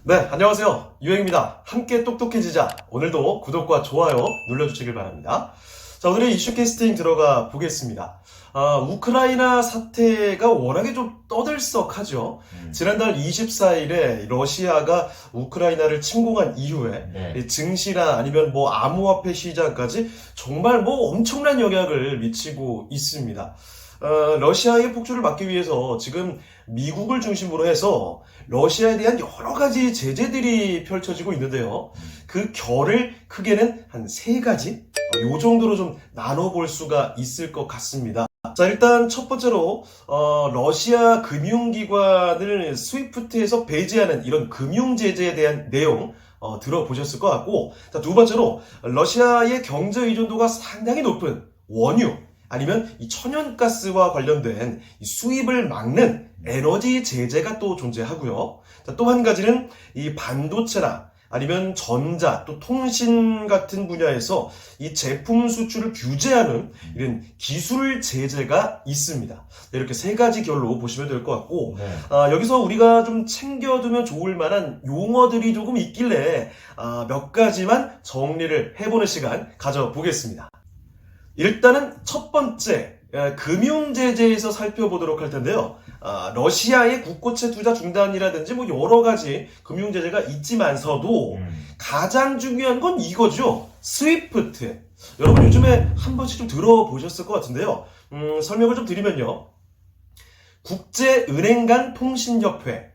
네, 안녕하세요. 유행입니다. 함께 똑똑해지자. 오늘도 구독과 좋아요 눌러주시길 바랍니다. 자, 오늘의 이슈 캐스팅 들어가 보겠습니다. 우크라이나 사태가 워낙에 좀 떠들썩하죠. 지난달 24일에 러시아가 우크라이나를 침공한 이후에 증시나 아니면 뭐 암호화폐 시장까지 정말 뭐 엄청난 영향을 미치고 있습니다. 러시아의 폭주를 막기 위해서 지금 미국을 중심으로 해서 러시아에 대한 여러 가지 제재들이 펼쳐지고 있는데요. 그 결을 크게는 한 3가지? 요 정도로 좀 나눠볼 수가 있을 것 같습니다. 자, 일단 첫 번째로 러시아 금융기관을 스위프트에서 배제하는 이런 금융제재에 대한 내용 들어보셨을 것 같고, 자, 두 번째로 러시아의 경제 의존도가 상당히 높은 원유 아니면 이 천연가스와 관련된 이 수입을 막는 에너지 제재가 또 존재하고요. 자, 또 한 가지는 이 반도체나 아니면 전자 또 통신 같은 분야에서 이 제품 수출을 규제하는 이런 기술 제재가 있습니다. 이렇게 3가지 결로 보시면 될 것 같고, 여기서 우리가 좀 챙겨두면 좋을 만한 용어들이 조금 있길래 몇 가지만 정리를 해보는 시간 가져보겠습니다. 일단은 첫 번째 금융제재에서 살펴보도록 할 텐데요. 러시아의 국고채 투자 중단이라든지 뭐 여러 가지 금융제재가 있지만서도 가장 중요한 건 이거죠. 스위프트. 여러분 요즘에 한 번씩 좀 들어보셨을 것 같은데요. 설명을 좀 드리면요. 국제은행 간 통신협회,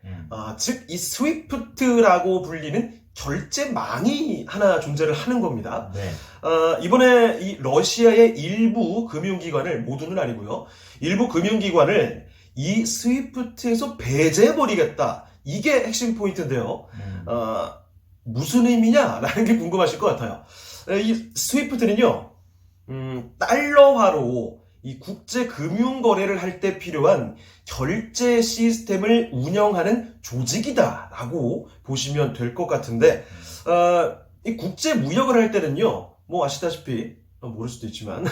즉 이 스위프트라고 불리는 결제망이 하나 존재를 하는 겁니다. 이번에 이 러시아의 일부 금융기관을, 모두는 아니고요, 일부 금융기관을 이 스위프트에서 배제해버리겠다. 이게 핵심 포인트인데요. 무슨 의미냐라는 게 궁금하실 것 같아요. 이 스위프트는요, 달러화로 이 국제 금융 거래를 할 때 필요한 결제 시스템을 운영하는 조직이다라고 보시면 될 것 같은데, 이 국제 무역을 할 때는요, 뭐 아시다시피 모를 수도 있지만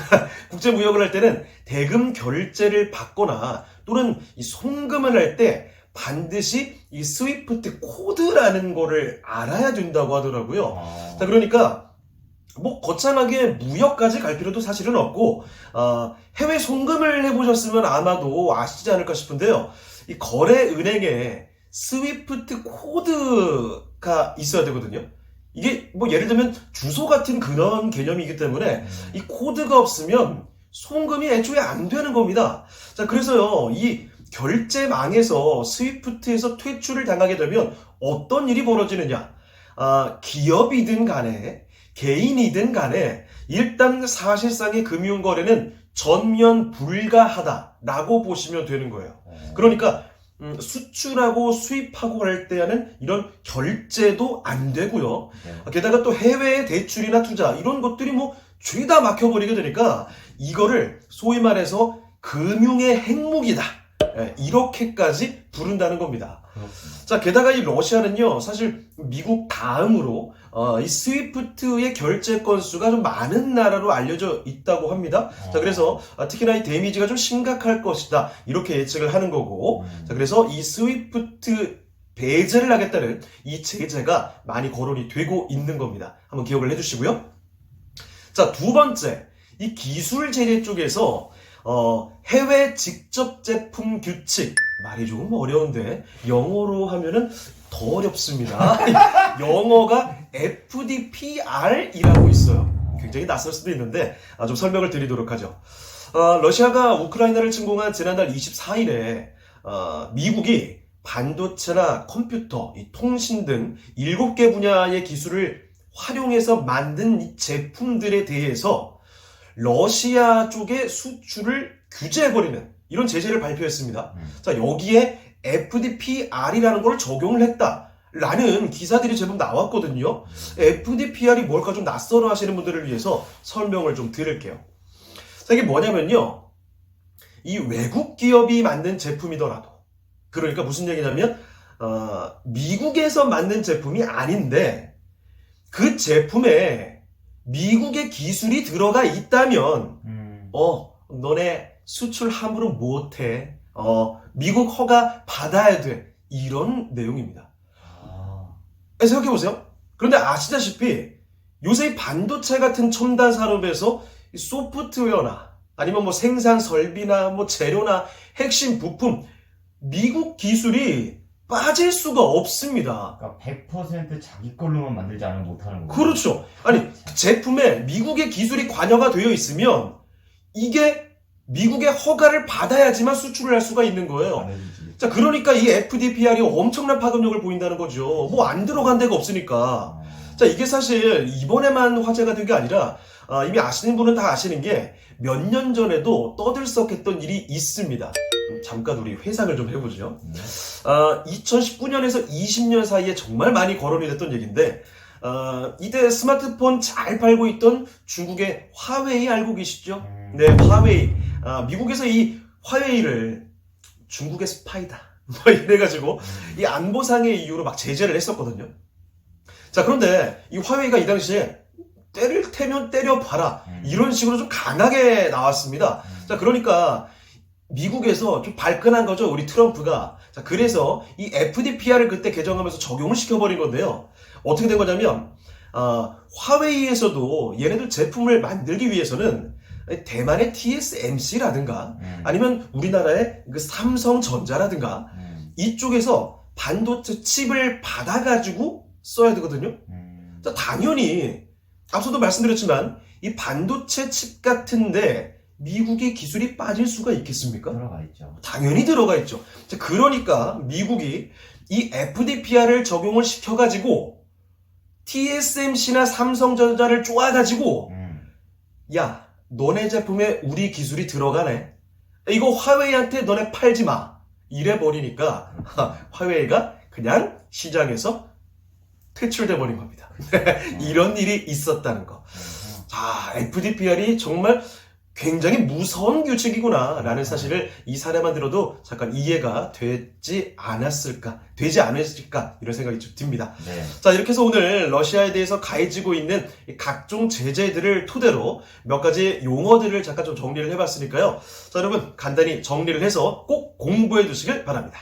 국제 무역을 할 때는 대금 결제를 받거나 또는 이 송금을 할 때 반드시 이 스위프트 코드라는 거를 알아야 된다고 하더라고요. 자, 그러니까 뭐 거창하게 무역까지 갈 필요도 사실은 없고, 해외 송금을 해보셨으면 아마도 아시지 않을까 싶은데요. 이 거래은행에 스위프트 코드가 있어야 되거든요. 이게 뭐 예를 들면 주소 같은 그런 개념이기 때문에 이 코드가 없으면 송금이 애초에 안 되는 겁니다. 자, 그래서요, 이 결제망에서 스위프트에서 퇴출을 당하게 되면 어떤 일이 벌어지느냐. 기업이든 간에 개인이든 간에 일단 사실상의 금융거래는 전면 불가하다라고 보시면 되는 거예요. 그러니까 수출하고 수입하고 할 때는 이런 결제도 안 되고요. 게다가 또 해외 대출이나 투자 이런 것들이 뭐 죄다 막혀버리게 되니까 이거를 소위 말해서 금융의 핵무기다. 이렇게까지 부른다는 겁니다. 자, 게다가 이 러시아는요, 사실 미국 다음으로 이 스위프트의 결제 건수가 좀 많은 나라로 알려져 있다고 합니다. 자, 그래서 특히나 이 데미지가 좀 심각할 것이다, 이렇게 예측을 하는 거고, 자, 그래서 이 스위프트 배제를 하겠다는 이 제재가 많이 거론이 되고 있는 겁니다. 한번 기억을 해주시고요. 자, 두 번째, 이 기술 제재 쪽에서 해외 직접 제품 규칙, 말이 조금 어려운데 영어로 하면은 더 어렵습니다. 영어가 FDPR이라고 있어요. 굉장히 낯설 수도 있는데 좀 설명을 드리도록 하죠. 러시아가 우크라이나를 침공한 지난달 24일에 미국이 반도체나 컴퓨터, 이 통신 등 7개 분야의 기술을 활용해서 만든 이 제품들에 대해서 러시아 쪽의 수출을 규제해버리는 이런 제재를 발표했습니다. 자, 여기에 FDPR이라는 걸 적용을 했다라는 기사들이 제법 나왔거든요. FDPR이 뭘까 좀 낯설어 하시는 분들을 위해서 설명을 좀 드릴게요. 자, 이게 뭐냐면요, 이 외국 기업이 만든 제품이더라도, 그러니까 무슨 얘기냐면 미국에서 만든 제품이 아닌데 그 제품에 미국의 기술이 들어가 있다면 너네 수출 함부로 못해. 미국 허가 받아야 돼. 이런 내용입니다. 생각해보세요. 그런데 아시다시피 요새 이 반도체 같은 첨단 산업에서 이 소프트웨어나 아니면 뭐 생산 설비나 뭐 재료나 핵심 부품, 미국 기술이 빠질 수가 없습니다. 그러니까 100% 자기 걸로만 만들지 않으면 못하는 거예요. 그렇죠. 아니, 제품에 미국의 기술이 관여가 되어 있으면 이게 미국의 허가를 받아야지만 수출을 할 수가 있는 거예요. 안 해주지. 자, 그러니까 이 FDPR이 엄청난 파급력을 보인다는 거죠. 뭐 안 들어간 데가 없으니까. 자, 이게 사실 이번에만 화제가 된 게 아니라 이미 아시는 분은 다 아시는 게 몇 년 전에도 떠들썩했던 일이 있습니다. 잠깐 우리 회상을 좀 해보죠. 2019년에서 20년 사이에 정말 많이 거론이 됐던 얘기인데 이때 스마트폰 잘 팔고 있던 중국의 화웨이 알고 계시죠? 네, 화웨이. 미국에서 이 화웨이를 중국의 스파이다 뭐 이래가지고 이 안보상의 이유로 막 제재를 했었거든요. 자, 그런데 이 화웨이가 이 당시에 때릴 테면 때려봐라 이런 식으로 좀 강하게 나왔습니다. 자, 그러니까 미국에서 좀 발끈한 거죠, 우리 트럼프가. 자, 그래서 이 FDPR을 그때 개정하면서 적용을 시켜버린 건데요. 어떻게 된 거냐면 화웨이에서도 얘네들 제품을 만들기 위해서는 대만의 TSMC라든가 아니면 우리나라의 그 삼성전자라든가 이쪽에서 반도체 칩을 받아가지고 써야 되거든요. 자, 당연히 앞서도 말씀드렸지만 이 반도체 칩 같은데 미국의 기술이 빠질 수가 있겠습니까? 들어가 있죠. 당연히 들어가 있죠. 자, 그러니까 미국이 이 FDPR을 적용을 시켜가지고 TSMC나 삼성전자를 쪼아가지고 야, 너네 제품에 우리 기술이 들어가네. 이거 화웨이한테 너네 팔지 마. 이래 버리니까 화웨이가 그냥 시장에서 퇴출돼 버린 겁니다. 이런 일이 있었다는 거. 자, FDPR이 정말 굉장히 무서운 규칙이구나 라는 사실을 이 사례만 들어도 잠깐 이해가 되지 않았을까 이런 생각이 좀 듭니다. 네. 자, 이렇게 해서 오늘 러시아에 대해서 가해지고 있는 각종 제재들을 토대로 몇 가지 용어들을 잠깐 좀 정리를 해봤으니까요. 자, 여러분 간단히 정리를 해서 꼭 공부해 두시길 바랍니다.